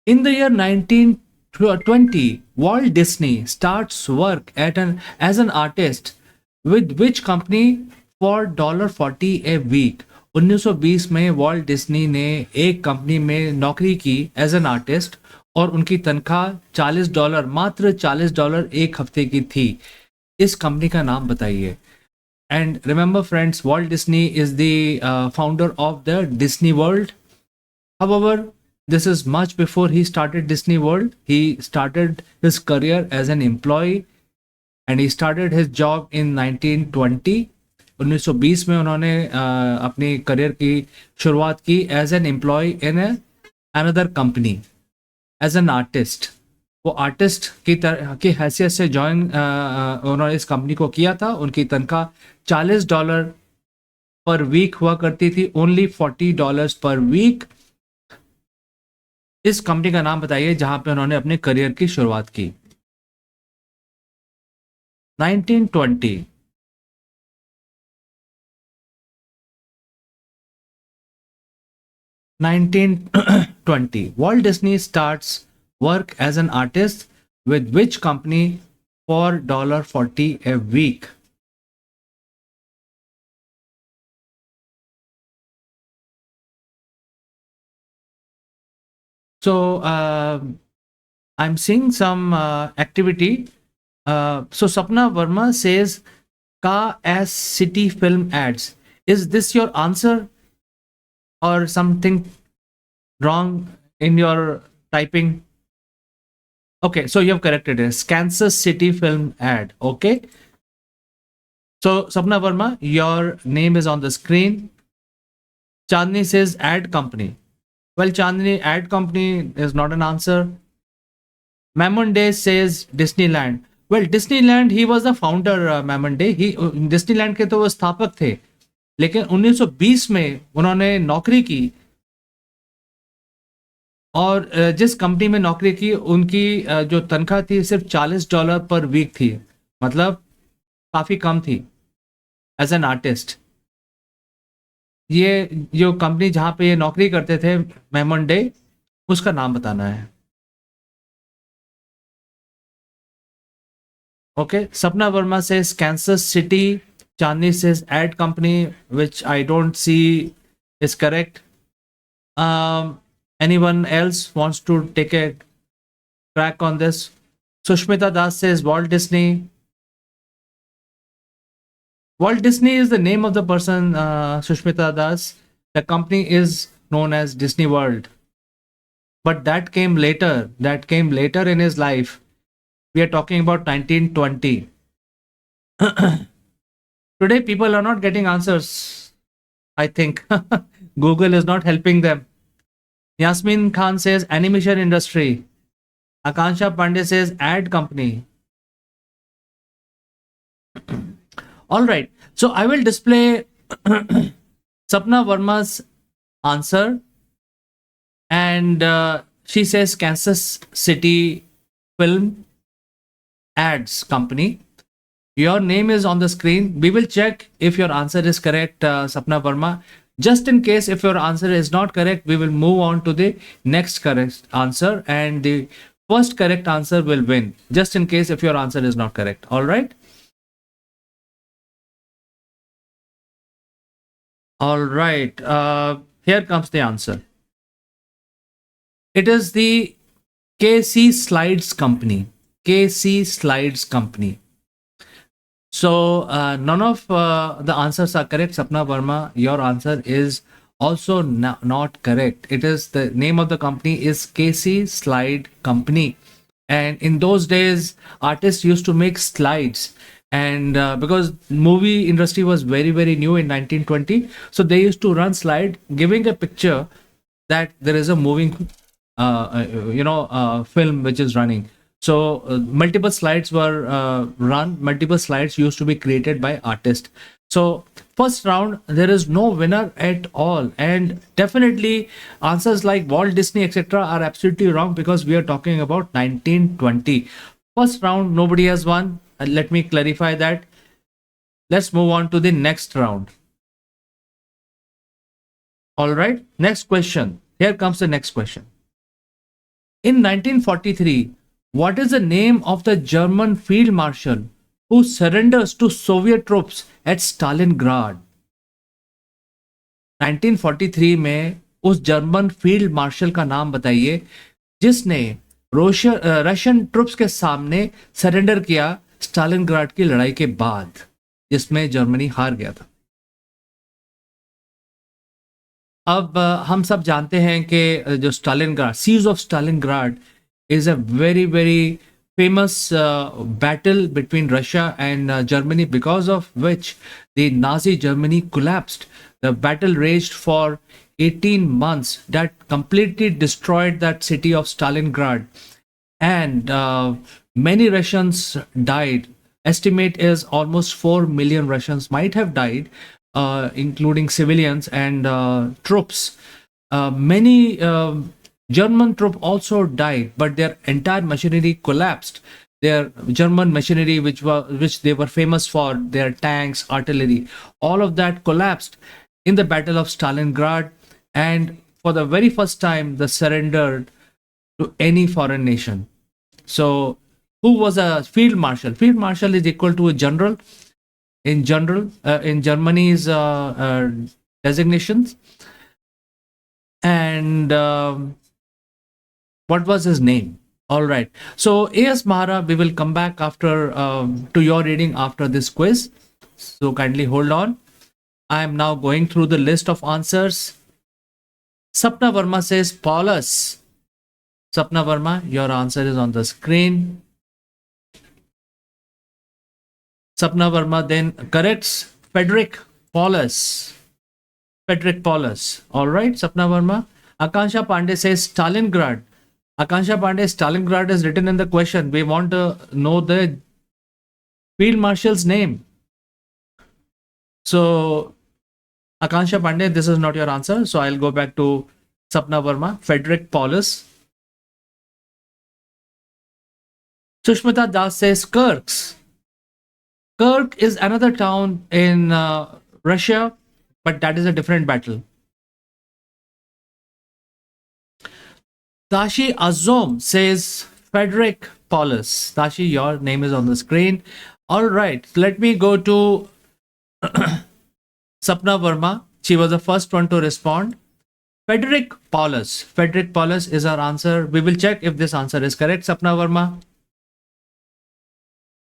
In the year 1920, Walt Disney starts work as an artist with which company for $40 a week. 1920 में Walt Disney ने एक company में नौकरी की as an artist और उनकी तनख्वाह $40, मात्र $40 एक हफ्ते की थी. इस कंपनी का नाम बताइए. And remember, friends, Walt Disney is the founder of the Disney World. However, this is much before he started Disney World. He started his career as an employee and he started his job in 1920. 1920 में उन्होंने अपनी career की शुरुआत की as an employ in another company as an artist. वो artist की हैसियत से ज्वाइन उन्होंने इस कंपनी को किया था. उनकी तनख्वाह $40 पर वीक हुआ करती थी. ओनली $40 पर वीक. इस कंपनी का नाम बताइए जहां पे उन्होंने अपने करियर की शुरुआत की. 1920. Walt Disney starts work as an artist with which company for $40 a week? So I'm seeing some activity. So Sapna Verma says Ka as city film ads. Is this your answer or something wrong in your typing? Okay, so you have corrected it. Kansas City film ad. Okay. So Sapna Verma, your name is on the screen. Chandni says ad company. Well, Chandni, ad company is not an answer. Mammon Day says Disneyland. Well, Disneyland, he was the founder, Mammon Day. Disneyland के तो वो स्थापक थे. लेकिन 1920 में उन्होंने नौकरी की और जिस कंपनी में नौकरी की उनकी जो तनख्वाह थी सिर्फ $40 पर वीक थी. मतलब काफी कम थी एज एन आर्टिस्ट. ये जो कंपनी जहां पे ये नौकरी करते थे मेमन डे, उसका नाम बताना है. ओके. सपना Verma says Kansas City. Chandni says ad company, which I don't see is correct. Anyone else wants to take a crack on this? Sushmita Das says Walt Disney. Walt Disney is the name of the person, Sushmita Das. The company is known as Disney World. But that came later. That came later in his life. We are talking about 1920. Today, people are not getting answers. I think Google is not helping them. Yasmin Khan says animation industry. Akansha Pandey says ad company. All right. So I will display Sapna Verma's answer. And she says Kansas City Film Ads Company. Your name is on the screen. We will check if your answer is correct, Sapna Verma. Just in case if your answer is not correct, we will move on to the next correct answer. And the first correct answer will win. Just in case if your answer is not correct. All right. All right. Here comes the answer. It is the KC Slides Company. KC Slides Company. So none of the answers are correct. Sapna Verma, your answer is also not correct. It is the name of the company is KC Slide Company. And in those days, artists used to make slides. And because movie industry was very, very new in 1920, so they used to run slide giving a picture that there is a moving, film which is running. So multiple slides were run. Multiple slides used to be created by artists. So first round, there is no winner at all. And definitely answers like Walt Disney, etc. are absolutely wrong because we are talking about 1920. First round, nobody has won. Let me clarify that. Let's move on to the next round. All right. Next question. Here comes the next question. In 1943, what is the name of the German field marshal who surrenders to Soviet troops at Stalingrad? 1943 में उस German field marshal का नाम बताइए जिसने Russian troops के सामने surrender किया Stalingrad की लड़ाई के बाद, जिसमें जर्मनी हार गया था। अब हम सब जानते हैं कि जो Stalingrad, siege of Stalingrad is a very very famous battle between Russia and Germany, because of which the Nazi Germany collapsed. The battle raged for 18 months that completely destroyed that city of Stalingrad, and many Russians died. Estimate is almost 4 million Russians might have died, including civilians and troops. Many German troops also died, but their entire machinery collapsed. Their German machinery, which they were famous for, their tanks, artillery, all of that collapsed in the Battle of Stalingrad. And for the very first time, they surrendered to any foreign nation. So, who was a field marshal? Field marshal is equal to a general in Germany's designations. And what was his name? All right. So, A.S. Mahara, we will come back after to your reading after this quiz. So, kindly hold on. I am now going through the list of answers. Sapna Verma says Paulus. Sapna Verma, your answer is on the screen. Sapna Verma then corrects Frederick Paulus. Frederick Paulus. All right, Sapna Verma. Akansha Pandey says Stalingrad. Akansha Pandey, Stalingrad is written in the question. We want to know the field marshal's name. So, Akansha Pandey, this is not your answer. So, I'll go back to Sapna Verma. Frederick Paulus. Sushmita Das says Kirks. Kirk is another town in Russia, but that is a different battle. Tashi Azom says Frederick Paulus. Tashi, your name is on the screen. All right, let me go to Sapna Verma. She was the first one to respond. Frederick Paulus. Frederick Paulus is our answer. We will check if this answer is correct, Sapna Verma.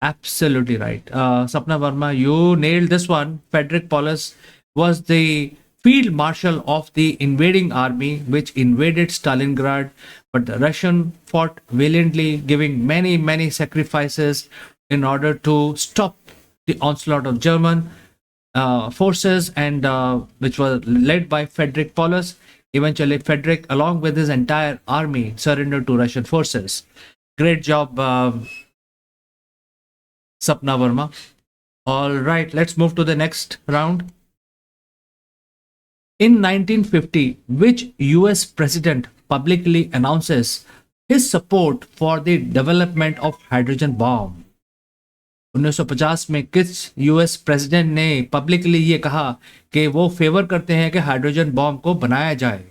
Absolutely right. Sapna Verma, you nailed this one. Frederick Paulus was the field marshal of the invading army which invaded Stalingrad, but the Russian fought valiantly, giving many sacrifices in order to stop the onslaught of German forces, and which was led by Frederick Paulus. Eventually, Frederick, along with his entire army, surrendered to Russian forces. Great job, Sapna Verma. All right, let's move to the next round. In 1950, which US president publicly announces his support for the development of hydrogen bomb? 1950 में किस US president ने publicly ये कहा कि वो favour करते हैं कि हाइड्रोजन बॉम्ब को बनाया जाए?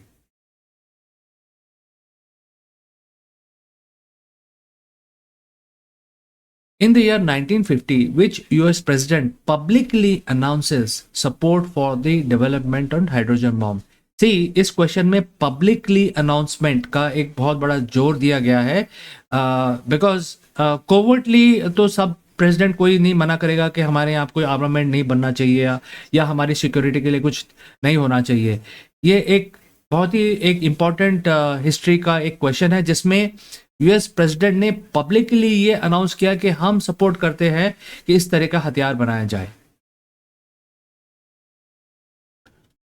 In the year 1950, which US president publicly announces support for the development on hydrogen bomb? See, इस क्वेश्चन में पब्लिकली अनाउंसमेंट का एक बहुत बड़ा जोर दिया गया है, बिकॉज कोवर्टली तो सब प्रेसिडेंट कोई नहीं मना करेगा कि हमारे यहाँ कोई आर्मामेंट नहीं बनना चाहिए या हमारी सिक्योरिटी के लिए कुछ नहीं होना चाहिए. ये एक बहुत ही एक इम्पॉर्टेंट हिस्ट्री का एक क्वेश्चन है जिसमें यूएस प्रेसिडेंट ने पब्लिकली ये अनाउंस किया कि हम सपोर्ट करते हैं कि इस तरह का हथियार बनाया जाए.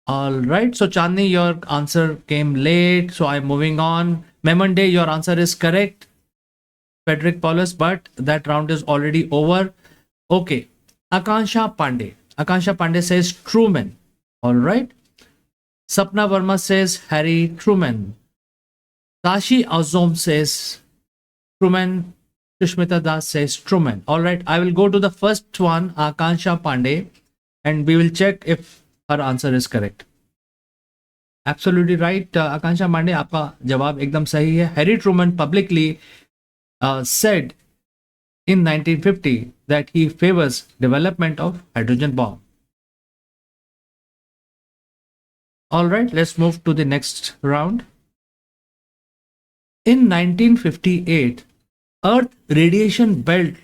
All right, so Chandni, your answer came late, so I'm moving on. Memande, your answer is correct, Frederick Paulus, but that round is already over. Okay, Akansha Pandey. Akansha Pandey says Truman. All right. Sapna Verma says Harry Truman. Tashi Azom says Truman. Sushmita Das says Truman. All right, I will go to the first one, Akansha Pandey, and we will check if her answer is correct. Absolutely right Akanksha Pandey, आपका जवाब एकदम सही है. Harry Truman publicly said in 1950 that he favors development of hydrogen bomb. All right, let's move to the next round. In 1958, Earth radiation belt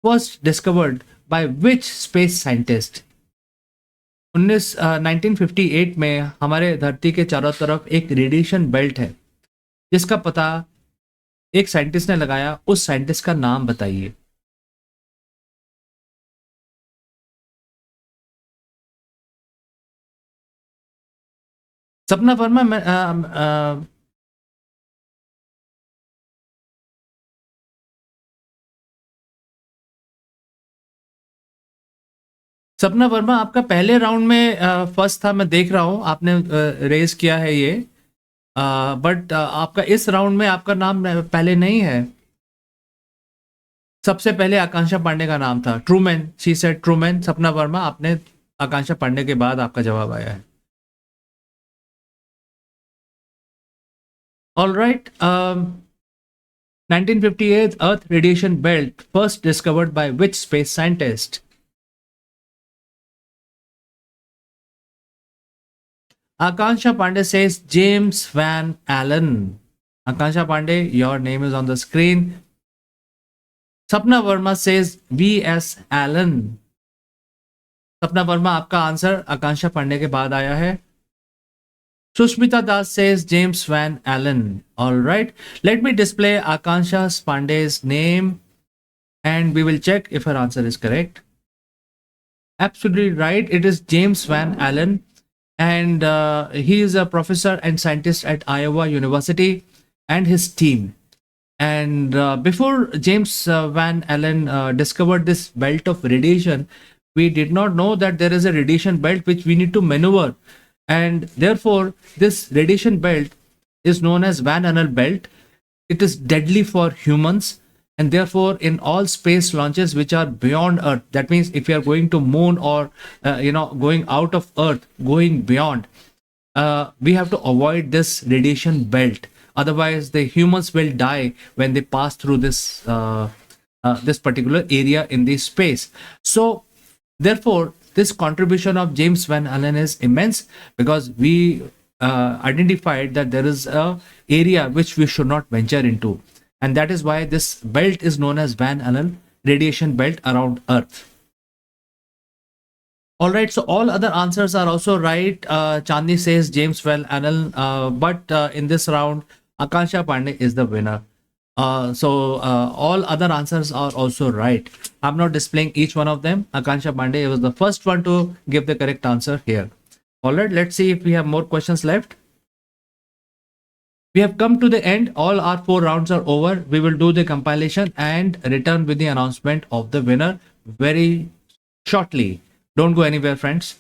was discovered by which space scientist? 1958 में हमारे धरती के चारों तरफ एक रेडिएशन बेल्ट है जिसका पता एक साइंटिस्ट ने लगाया. उस साइंटिस्ट का नाम बताइए. सपना वर्मा सपना वर्मा आपका पहले राउंड में फर्स्ट था, मैं देख रहा हूं आपने रेज किया है ये, बट आपका इस राउंड में आपका नाम पहले नहीं है. सबसे पहले आकांक्षा पांडे का नाम था. Truman, she said Truman. Sapna Verma, आपने आकांक्षा पांडे के बाद आपका जवाब आया है. All right. 1958 earth radiation belt first discovered by which space scientist? Akansha Pandey says James Van Allen. Akansha Pandey, your name is on the screen. Sapna Verma says V.S. Allen. Sapna Verma, आपका answer आकांक्षा पांडे के बाद आया है. Sushmita Das says James Van Allen. All right. Let me display Akansha Pandey's name and we will check if her answer is correct. Absolutely right. It is James Van Allen. And he is a professor and scientist at Iowa University and his team. And before James Van Allen discovered this belt of radiation, we did not know that there is a radiation belt which we need to maneuver. And therefore, this radiation belt is known as Van Allen belt. It is deadly for humans. And therefore, in all space launches which are beyond Earth, that means if you are going to moon or going out of Earth, going beyond, we have to avoid this radiation belt. Otherwise, the humans will die when they pass through this particular area in the space. So, therefore, this contribution of James Van Allen is immense because we identified that there is a area which we should not venture into, and that is why this belt is known as Van Allen radiation belt around Earth. All right, so all other answers are also right. Chandni says James Van Allen, but in this round, Akansha Pandey is the winner. So all other answers are also right. I'm not displaying each one of them. Akansha Pandey was the first one to give the correct answer here. All right, let's see if we have more questions left. We have come to the end. All our 4 rounds are over. We will do the compilation and return with the announcement of the winner very shortly. Don't go anywhere, friends.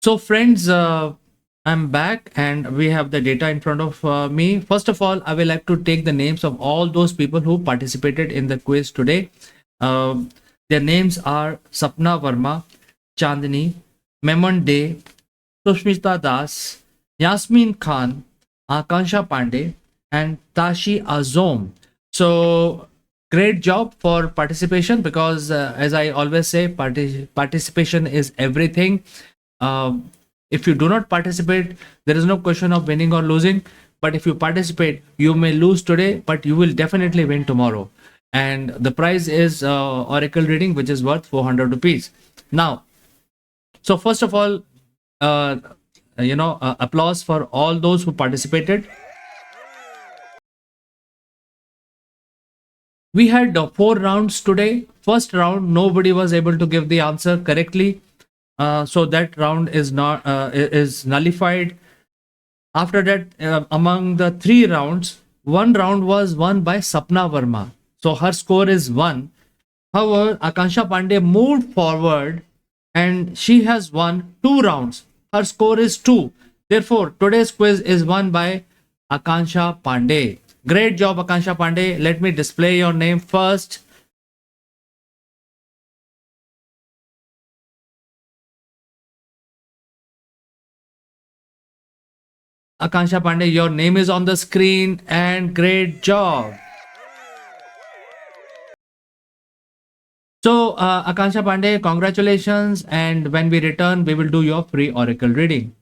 So, friends, I'm back and we have the data in front of me. First of all, I will like to take the names of all those people who participated in the quiz today. Uh, their names are Sapna Verma, Chandni, Memon Day, Sushmita Das, Yasmin Khan, Akansha Pandey, and Tashi Azom. So, great job for participation because, as I always say, participation is everything. Uh, if you do not participate, there is no question of winning or losing. But if you participate, you may lose today, but you will definitely win tomorrow. And the prize is Oracle reading, which is worth 400 rupees. Now, so first of all, uh, applause for all those who participated. We had 4 rounds today. First round, nobody was able to give the answer correctly, so that round is nullified. After that, among the 3 rounds, one round was won by Sapna Verma, so her score is 1. However, Akansha Pandey moved forward and she has won 2 rounds. Her score is 2. Therefore, today's quiz is won by Akansha Pandey. Great job, Akansha Pandey. Let me display your name first. Akansha Pandey, your name is on the screen and great job. So, Akansha Pandey, congratulations. And when we return, we will do your free Oracle reading.